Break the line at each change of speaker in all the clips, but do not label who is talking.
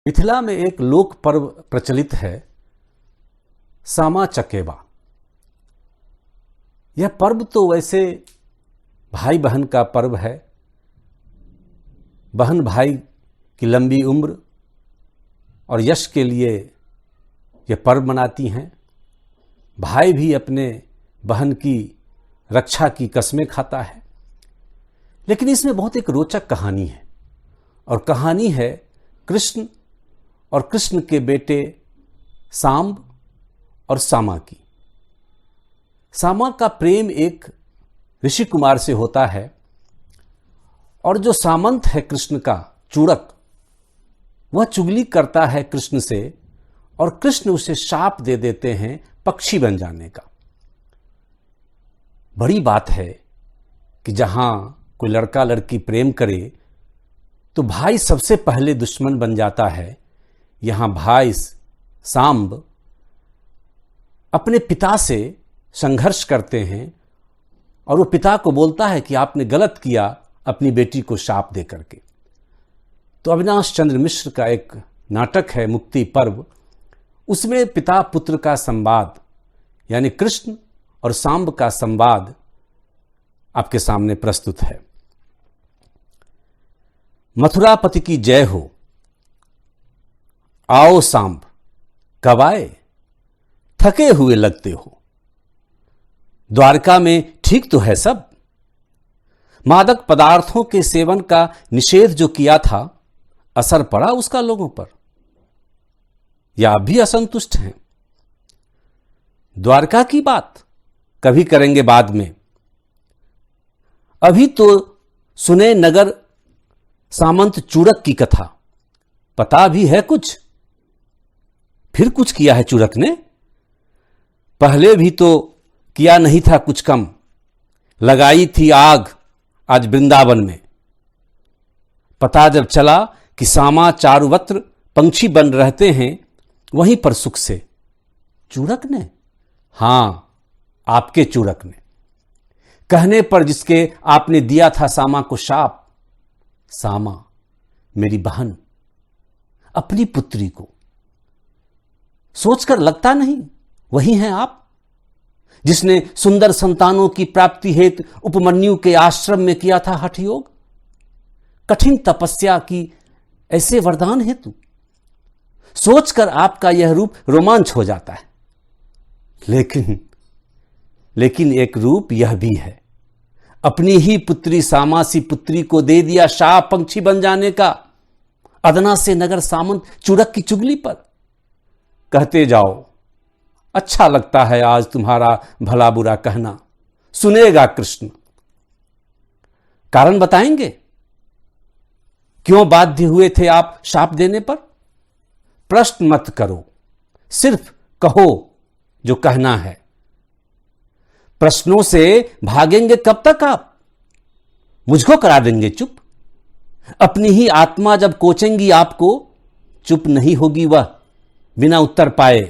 मिथिला में एक लोक पर्व प्रचलित है, सामा चकेबा। यह पर्व तो वैसे भाई बहन का पर्व है। बहन भाई की लंबी उम्र और यश के लिए यह पर्व मनाती हैं। भाई भी अपने बहन की रक्षा की कस्में खाता है। लेकिन इसमें बहुत एक रोचक कहानी है, और कहानी है कृष्ण और कृष्ण के बेटे सांब और सामा की। सामा का प्रेम एक ऋषि कुमार से होता है, और जो सामंत है कृष्ण का, चूड़क, वह चुगली करता है कृष्ण से, और कृष्ण उसे शाप दे देते हैं पक्षी बन जाने का। बड़ी बात है कि जहां कोई लड़का लड़की प्रेम करे तो भाई सबसे पहले दुश्मन बन जाता है। यहां भाई सांब अपने पिता से संघर्ष करते हैं, और वो पिता को बोलता है कि आपने गलत किया अपनी बेटी को शाप दे करके। तो अविनाश चंद्र मिश्र का एक नाटक है मुक्ति पर्व, उसमें पिता पुत्र का संवाद यानी कृष्ण और सांब का संवाद आपके सामने प्रस्तुत है। मथुरापति की जय हो, आओ सांब, कब आए, थके हुए लगते हो। द्वारका में ठीक तो है सब? मादक पदार्थों के सेवन का निषेध जो किया था, असर पड़ा उसका लोगों पर, या अब भी असंतुष्ट हैं? द्वारका की बात कभी करेंगे बाद में। अभी तो सुने नगर सामंत चूड़क की कथा। पता भी है कुछ? फिर कुछ किया है चूड़क ने? पहले भी तो किया नहीं था कुछ कम। लगाई थी आग आज वृंदावन में। पता जब चला कि सामा चारुवत्र पंछी बन रहते हैं वहीं पर सुख से। चूड़क ने? हां, आपके चूड़क ने, कहने पर जिसके आपने दिया था सामा को शाप। सामा मेरी बहन, अपनी पुत्री को सोचकर लगता नहीं वही हैं आप, जिसने सुंदर संतानों की प्राप्ति हेतु उपमन्यु के आश्रम में किया था हठ योग, कठिन तपस्या की ऐसे वरदान हेतु। सोचकर आपका यह रूप रोमांच हो जाता है। लेकिन एक रूप यह भी है, अपनी ही पुत्री सामासी पुत्री को दे दिया शाप पंछी बन जाने का, अदना से नगर सामंत चूड़क की चुगली पर। कहते जाओ, अच्छा लगता है आज तुम्हारा भला बुरा कहना, सुनेगा कृष्ण। कारण बताएंगे क्यों बाध्य हुए थे आप शाप देने पर? प्रश्न मत करो, सिर्फ कहो जो कहना है। प्रश्नों से भागेंगे कब तक आप? मुझको करा देंगे चुप। अपनी ही आत्मा जब कोचेंगी आपको, चुप नहीं होगी वह बिना उत्तर पाए।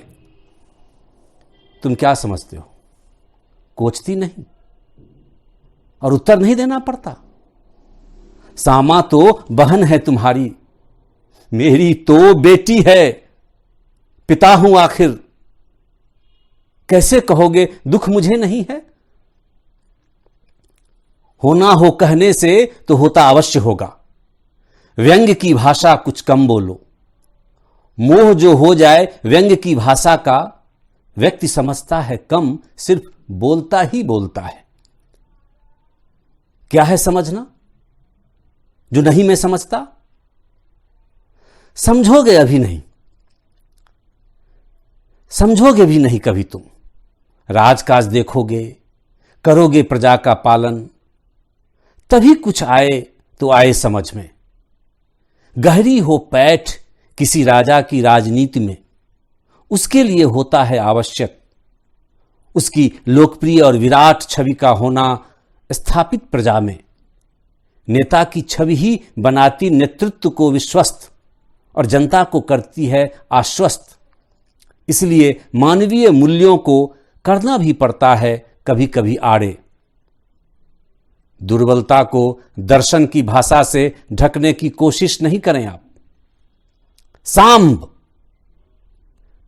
तुम क्या समझते हो, कोचती नहीं और उत्तर नहीं देना पड़ता? सामा तो बहन है तुम्हारी, मेरी तो बेटी है, पिता हूं आखिर। कैसे कहोगे दुख मुझे नहीं है? होना हो कहने से तो होता अवश्य होगा। व्यंग्य की भाषा कुछ कम बोलो। मोह जो हो जाए व्यंग्य की भाषा का, व्यक्ति समझता है कम, सिर्फ बोलता ही बोलता है। क्या है समझना जो नहीं मैं समझता? समझोगे अभी नहीं, समझोगे भी नहीं कभी तुम। राजकाज देखोगे, करोगे प्रजा का पालन, तभी कुछ आए तो आए समझ में। गहरी हो पैठ किसी राजा की राजनीति में, उसके लिए होता है आवश्यक उसकी लोकप्रिय और विराट छवि का होना स्थापित प्रजा में। नेता की छवि ही बनाती नेतृत्व को विश्वस्त और जनता को करती है आश्वस्त। इसलिए मानवीय मूल्यों को करना भी पड़ता है कभी कभी आड़े। दुर्बलता को दर्शन की भाषा से ढकने की कोशिश नहीं करें आप। सांब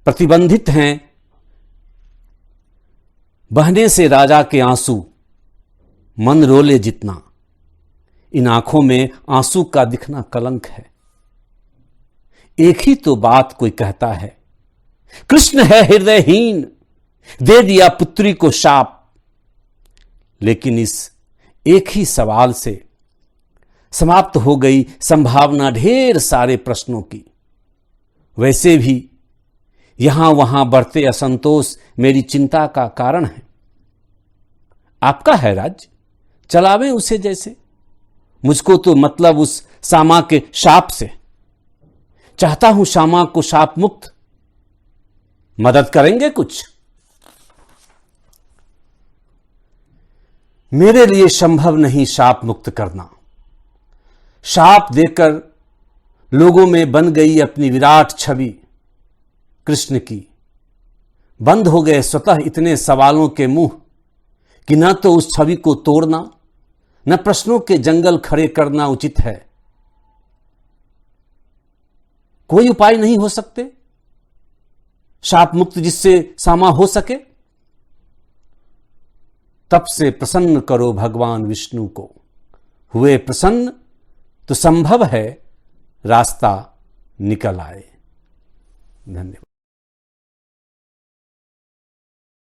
प्रतिबंधित हैं बहने से राजा के आंसू, मन रोले जितना, इन आंखों में आंसू का दिखना कलंक है। एक ही तो बात कोई कहता है, कृष्ण है हृदयहीन, दे दिया पुत्री को शाप। लेकिन इस एक ही सवाल से समाप्त हो गई संभावना ढेर सारे प्रश्नों की। वैसे भी यहां वहां बढ़ते असंतोष मेरी चिंता का कारण है। आपका है राज्य, चलावें उसे जैसे, मुझको तो मतलब उस सामा के शाप से। चाहता हूं श्यामा को शाप मुक्त, मदद करेंगे कुछ? मेरे लिए संभव नहीं शाप मुक्त करना। शाप देकर लोगों में बन गई अपनी विराट छवि कृष्ण की। बंद हो गए स्वतः इतने सवालों के मुंह कि न तो उस छवि को तोड़ना, न प्रश्नों के जंगल खड़े करना उचित है। कोई उपाय नहीं हो सकते शाप मुक्त जिससे सामा हो सके? तब से प्रसन्न करो भगवान विष्णु को, हुए प्रसन्न तो संभव है रास्ता निकल आए। धन्यवाद।